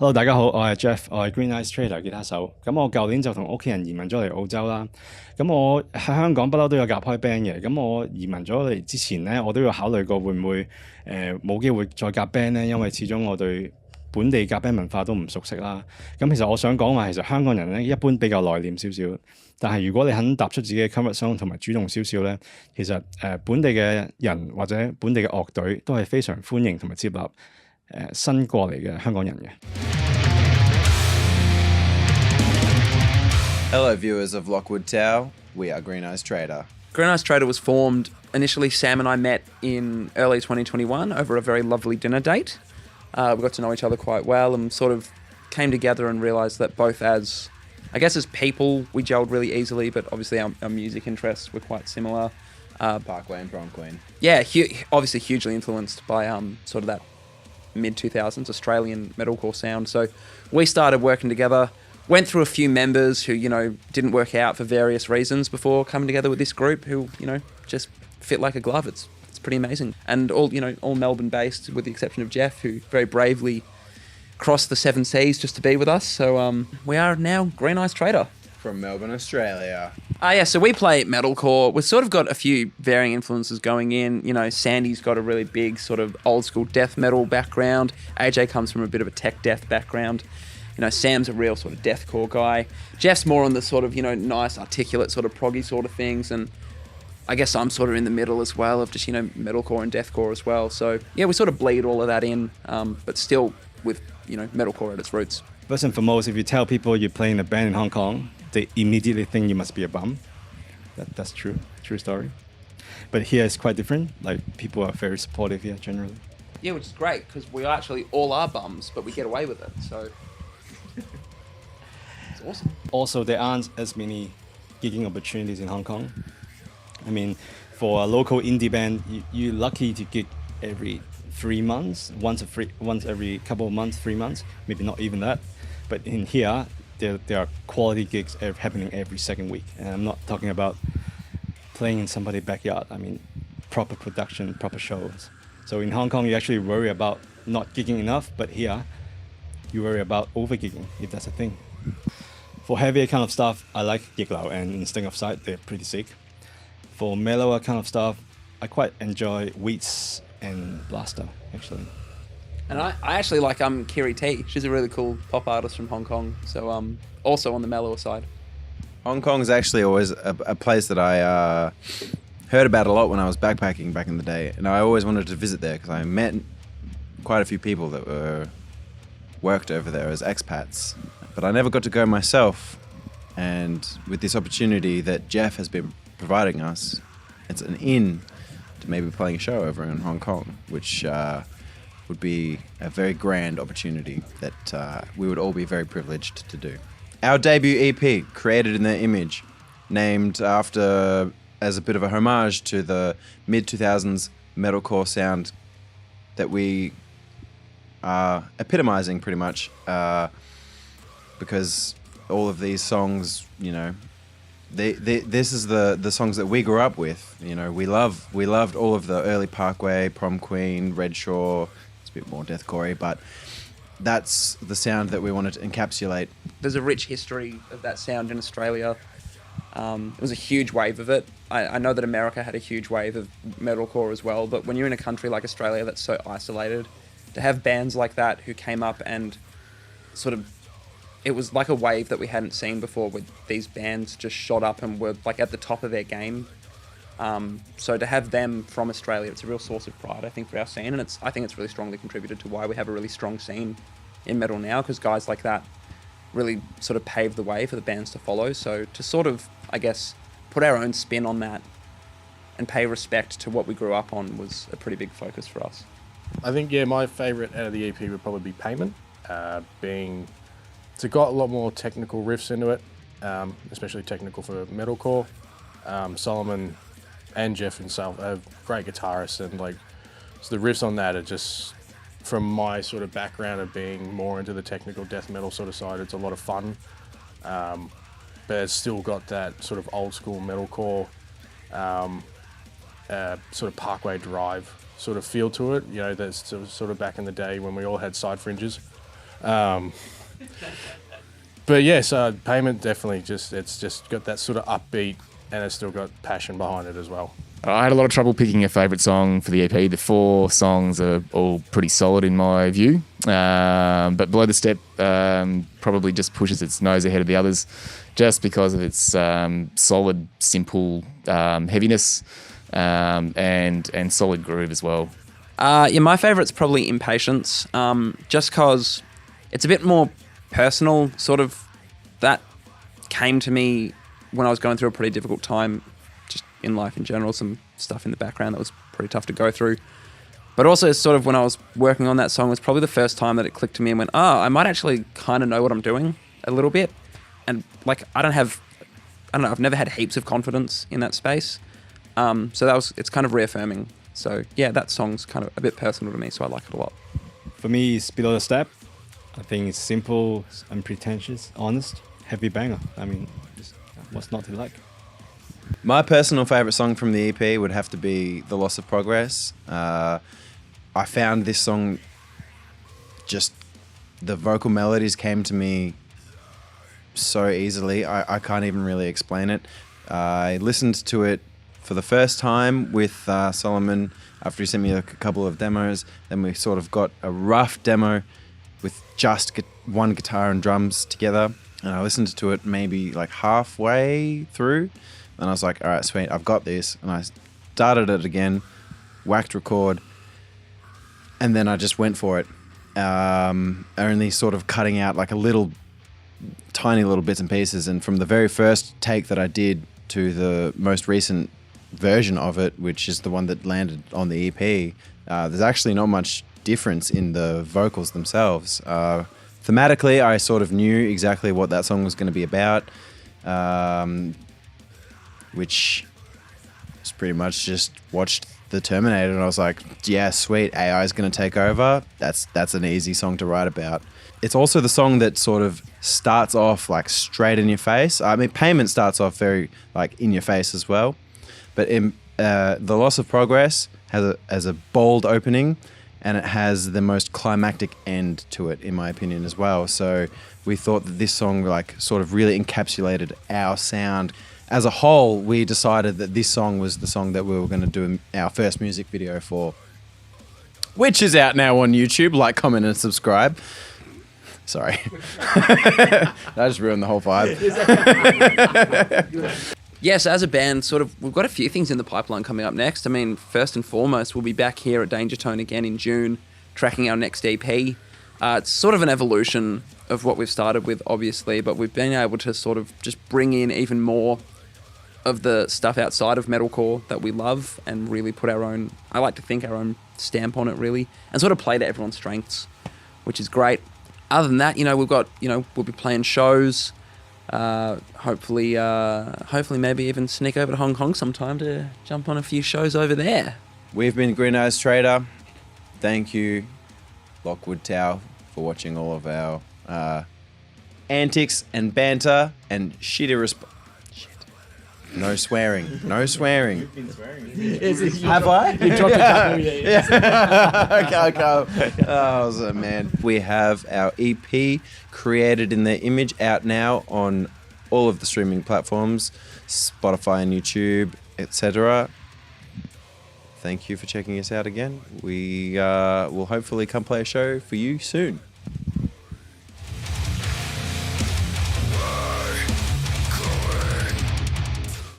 Hello， 大家好，我係 Jeff， 我係 Green Eyes Traitor 吉他手。咁我舊年就同屋企人移民咗嚟澳洲啦。咁我喺香港不嬲都有夾開 band 嘅。咁我移民咗嚟之前呢，我都有考慮過會唔會冇機會再夾 band 呢？因為始終我對本地夾 band 文化都唔熟悉啦。咁其實我想講話，其實香港人呢一般比較內斂少少，但係如果你肯踏出自己嘅 comfort zone 同埋主動少少呢，其實本地嘅人或者本地嘅樂隊都係非常歡迎同埋接納新過嚟嘅香港人嘅。Hello viewers of Lockwood Tower, we are Green Eyes Traitor. Green Eyes Traitor was formed, initially Sam and I met in early 2021 over a very lovely dinner date. We got to know each other quite well and sort of came together and realised that both as people, we gelled really easily, but obviously our music interests were quite similar. Parkway and Prom Queen. Yeah, obviously hugely influenced by sort of that mid-2000s Australian metalcore sound. So we started working together. Went through a few members who, didn't work out for various reasons before coming together with this group who, just fit like a glove. It's pretty amazing. And all Melbourne based with the exception of Jeff, who very bravely crossed the 7 seas just to be with us. So we are now Green Eyes Traitor. From Melbourne, Australia. So we play metalcore. We've sort of got a few varying influences going in. Sandy's got a really big sort of old school death metal background. AJ comes from a bit of a tech death background. Sam's a real sort of deathcore guy. Jeff's more on the sort of, nice, articulate sort of proggy sort of things. And I guess I'm sort of in the middle as well of just, metalcore and deathcore as well. So, yeah, we sort of bleed all of that in, but still with, metalcore at its roots. First and foremost, if you tell people you're playing a band in Hong Kong, they immediately think you must be a bum. That's true story. But here it's quite different. Like, people are very supportive here generally. Yeah, which is great, because we actually all are bums, but we get away with it, so... It's awesome. Also, there aren't as many gigging opportunities in Hong Kong. I mean, for a local indie band, you're lucky to gig every 3 months, once every couple of months, 3 months, maybe not even that. But in here, there are quality gigs happening every second week. And I'm not talking about playing in somebody's backyard. I mean, proper production, proper shows. So in Hong Kong, you actually worry about not gigging enough, but here, you worry about over-gigging, if that's a thing. For heavier kind of stuff, I like Giglow and Instinct of Sight, they're pretty sick. For mellower kind of stuff, I quite enjoy Wheats and Blaster, actually. And I actually like Kiri T. She's a really cool pop artist from Hong Kong, so also on the mellower side. Hong Kong's actually always a place that I heard about a lot when I was backpacking back in the day, and I always wanted to visit there because I met quite a few people that worked over there as expats, but I never got to go myself. And with this opportunity that Jeff has been providing us, it's an in to maybe playing a show over in Hong Kong, which would be a very grand opportunity that we would all be very privileged to do. Our debut EP, Created in Their Image, named after as a bit of a homage to the mid-2000s metalcore sound that we are epitomizing pretty much, because all of these songs, this is the songs that we grew up with. We loved all of the early Parkway, Prom Queen, Red Shore. It's a bit more deathcore, but that's the sound that we wanted to encapsulate. There's a rich history of that sound in Australia. It was a huge wave of it. I know that America had a huge wave of metalcore as well, but when you're in a country like Australia that's so isolated, to have bands like that who came up and sort of, it was like a wave that we hadn't seen before, where these bands just shot up and were like at the top of their game. So to have them from Australia, it's a real source of pride, I think, for our scene, and I think it's really strongly contributed to why we have a really strong scene in metal now, because guys like that really sort of paved the way for the bands to follow. So to sort of, I guess, put our own spin on that and pay respect to what we grew up on was a pretty big focus for us. I think, my favourite out of the EP would probably be Payment, it's got a lot more technical riffs into it, especially technical for metalcore. Solomon and Jeff himself are great guitarists, and so the riffs on that are just, from my sort of background of being more into the technical death metal sort of side, it's a lot of fun, but it's still got that sort of old school metalcore, sort of Parkway Drive sort of feel to it, that's sort of back in the day when we all had side fringes. But yes, Payment definitely it's just got that sort of upbeat, and it's still got passion behind it as well. I had a lot of trouble picking a favourite song for the EP. The 4 songs are all pretty solid in my view. But Below the Step probably just pushes its nose ahead of the others just because of its solid, simple heaviness and solid groove as well. Yeah, my favourite's probably Impatience, just because it's a bit more personal, sort of. That came to me when I was going through a pretty difficult time just in life in general, some stuff in the background that was pretty tough to go through. But also sort of when I was working on that song, it was probably the first time that it clicked to me and went, I might actually kind of know what I'm doing a little bit. And like, I don't know, I've never had heaps of confidence in that space. So it's kind of reaffirming. So yeah, that song's kind of a bit personal to me, so I like it a lot. For me, it's Below the Step. I think it's simple, unpretentious, honest, heavy banger. I mean, what's not to like? My personal favourite song from the EP would have to be The Loss of Progress. I found this song, just the vocal melodies came to me so easily. I can't even really explain it. I listened to it for the first time with Solomon after he sent me a couple of demos. Then we sort of got a rough demo with just one guitar and drums together. And I listened to it maybe like halfway through. And I was like, all right, sweet, I've got this. And I started it again, whacked record, and then I just went for it. Only sort of cutting out like tiny little bits and pieces. And from the very first take that I did to the most recent version of it, which is the one that landed on the EP, there's actually not much difference in the vocals themselves. Thematically, I sort of knew exactly what that song was going to be about, which was pretty much just watched The Terminator and I was like, yeah, sweet, AI is going to take over. That's an easy song to write about. It's also the song that sort of starts off like straight in your face. I mean, Payment starts off very like in your face as well, but The Loss of Progress has a bold opening, and it has the most climactic end to it, in my opinion, as well. So we thought that this song like sort of really encapsulated our sound. As a whole, we decided that this song was the song that we were going to do our first music video for, which is out now on YouTube. Like, comment, and subscribe. Sorry. I just ruined the whole vibe. Yes, as a band, we've got a few things in the pipeline coming up next. I mean, first and foremost, we'll be back here at Danger Tone again in June, tracking our next EP. It's sort of an evolution of what we've started with, obviously, but we've been able to sort of just bring in even more of the stuff outside of metalcore that we love and really put our own stamp on it, really, and sort of play to everyone's strengths, which is great. Other than that, we'll be playing shows. Hopefully maybe even sneak over to Hong Kong sometime to jump on a few shows over there. We've been Green Eyes Traitor. Thank you, Lockwood Tower, for watching all of our antics and banter and shitty response. No swearing. No swearing. You've been swearing. Have I? You dropped a couple, yeah. Okay. Oh, man. We have our EP, Created in Their Image, out now on all of the streaming platforms, Spotify and YouTube, etc. Thank you for checking us out again. We will hopefully come play a show for you soon.